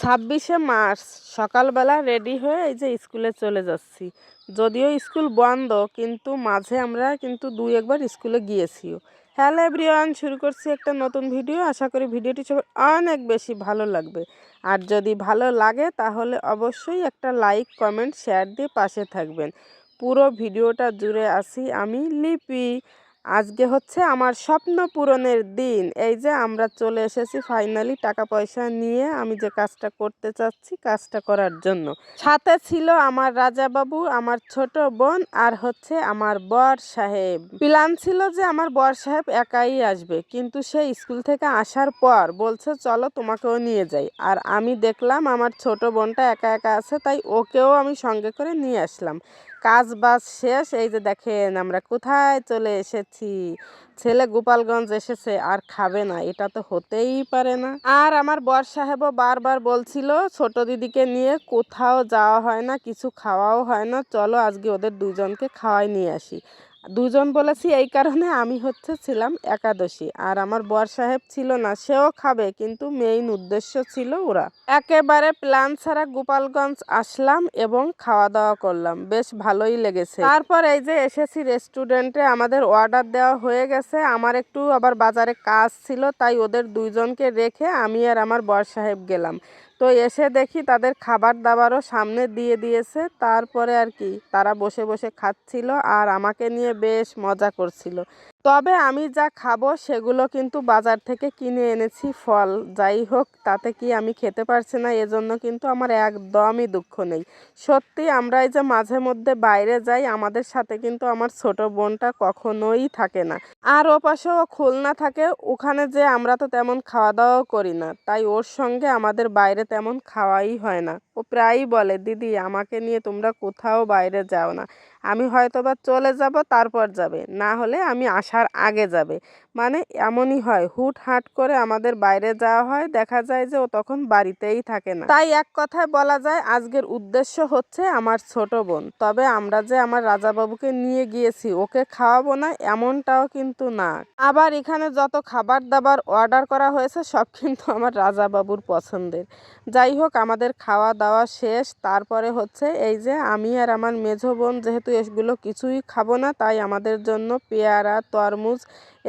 26শে March সকালবেলা ready হয়ে এই যে স্কুলে চলে যাচ্ছি। যদিও স্কুল বন্ধ, কিন্তু মাঝে আমরা কিন্তু 2-1বার স্কুলে গিয়েছিও। হ্যালো এভরিওয়ান, শুরু করছি একটা নতুন ভিডিও। আশা করি ভিডিওটি সবার অনেক বেশি ভালো লাগবে। আর যদি ভালো লাগে তাহলে অবশ্যই একটা লাইক, কমেন্ট, শেয়ার দিয়ে পাশে থাকবেন। পুরো ভিডিওটা জুড়ে আছি আমি লিপি। আজকে হচ্ছে আমার স্বপ্ন পূরণের দিন। এই যে আমরা চলে এসেছি ফাইনালি টাকা পয়সা নিয়ে আমি যে কাজটা করতে চাচ্ছি কাজটা করার জন্য। সাথে ছিল আমার রাজা বাবু, আমার ছোট বোন আর হচ্ছে আমার বর সাহেব। প্ল্যান ছিল যে আমার বর সাহেব একাই আসবে, কিন্তু সে স্কুল থেকে আসার পর বলছে চলো তোমাকেও নিয়ে যাই। আর আমি দেখলাম আমার ছোট বোনটা একা একা আছে, তাই ওকেও আমি সঙ্গে করে নিয়ে আসলাম। কাজ বাজ শেষ, এই যে দেখেন আমরা কোথায় চলে এসেছি। ছেলে গোপালগঞ্জ এসেছে আর খাবে না, এটা তো হতেই পারে না। আর আমার বর সাহেবও বারবার বলছিল ছোট দিদিকে নিয়ে কোথাও যাওয়া হয় না, কিছু খাওয়াও হয় না, চলো আজকে ওদের দুজনকে খাওয়াই নিয়ে আসি। দুজন বলেছি এই কারণে, আমি ছিলাম একাদশী আর আমার বর সাহেব ছিল না, সেও খাবে, কিন্তু মেইন উদ্দেশ্য ছিল ওরা। একেবারে প্ল্যান ছাড়া গোপালগঞ্জ আসলাম এবং খাওয়া দাওয়া করলাম, বেশ ভালোই লেগেছে। তারপর এই যে এসেছি রেস্টুরেন্টে, আমাদের অর্ডার দেওয়া হয়ে গেছে। আমার একটু আবার বাজারে কাজ ছিল, তাই ওদের দুইজনকে রেখে আমি আর আমার বর সাহেব গেলাম। তো এসে দেখি তাদের খাবার দাবারও সামনে দিয়ে দিয়েছে। তারপরে আর কি তারা বসে বসে খাচ্ছিল আর আমাকে নিয়ে বেশ মজা করছিল। তবে আমি যা খাবো সেগুলো কিন্তু বাজার থেকে কিনে এনেছি ফল। যাই হোক, তাতে কি আমি খেতে পারছি না, এজন্য কিন্তু আমার একদমই দুঃখ নেই। সত্যি আমরা এই যে মাঝে মধ্যে বাইরে যাই, আমাদের সাথে কিন্তু আমার ছোট বোনটা কখনোই থাকে না। আর ও পাশেও খুলনা থাকে, ওখানে যে আমরা তো তেমন খাওয়া দাওয়াও করি না, তাই ওর সঙ্গে আমাদের বাইরে তেমন খাওয়াই হয় না। ও প্রায়ই বলে দিদি আমাকে নিয়ে তোমরা কোথাও বাইরে যাও না, আমি হয়তো বা চলে যাব তারপর যাবে, না হলে আমি আসার আগে যাবে। মানে এমনই হয়, হুটহাট করে আমাদের বাইরে যাওয়া হয়, দেখা যায় যে ও তখন বাড়িতেই থাকে না। তাই এক কথায় বলা যায় আজকের উদ্দেশ্য হচ্ছে আমার ছোট বোন। তবে আমরা যে আমার রাজাবাবুকে নিয়ে গিয়েছি ওকে খাওয়াবো না এমনটাও কিন্তু না। আবার এখানে যত খাবার দাবার অর্ডার করা হয়েছে সব কিন্তু আমার রাজাবাবুর পছন্দের। যাই হোক, আমাদের খাওয়া দাওয়া শেষ। তারপরে হচ্ছে এই যে আমি আর আমার মেঝো বোন যেহেতু এগুলো কিছুই খাবো না, তাই আমাদের জন্য পেয়ারা, তরমুজ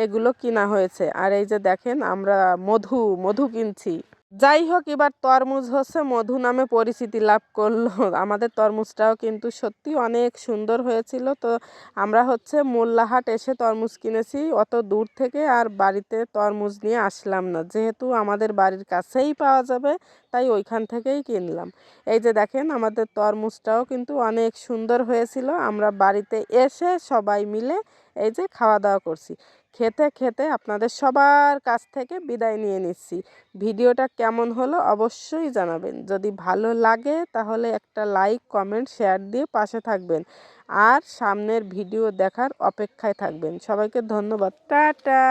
এগুলো কিনা হয়েছে। আর এই যে দেখেন আমরা মধু মধু কিনছি। যাই হোক, এবার তরমুজ হচ্ছে মধু নামে পরিচিতি লাভ করলো। আমাদের তরমুজটাও কিন্তু সত্যি অনেক সুন্দর হয়েছিল। তো আমরা হচ্ছে মোল্লাহাট এসে তরমুজ কিনেছি অত দূর থেকে, আর বাড়িতে তরমুজ নিয়ে আসলাম না, যেহেতু আমাদের বাড়ির কাছেই পাওয়া যাবে তাই ওইখান থেকেই কিনলাম। এই যে দেখেন আমাদের তরমুজটাও কিন্তু অনেক সুন্দর হয়েছিল। আমরা বাড়িতে এসে সবাই মিলে এই যে খাওয়া দাওয়া করছি। খেতে খেতে আপনাদের সবার কাছ থেকে বিদায় নিয়ে নিচ্ছি। ভিডিওটা কেমন হলো অবশ্যই জানাবেন। যদি ভালো লাগে তাহলে একটা লাইক, কমেন্ট, শেয়ার দিয়ে পাশে থাকবেন আর সামনের ভিডিও দেখার অপেক্ষায় থাকবেন। সবাইকে ধন্যবাদ, টাটা।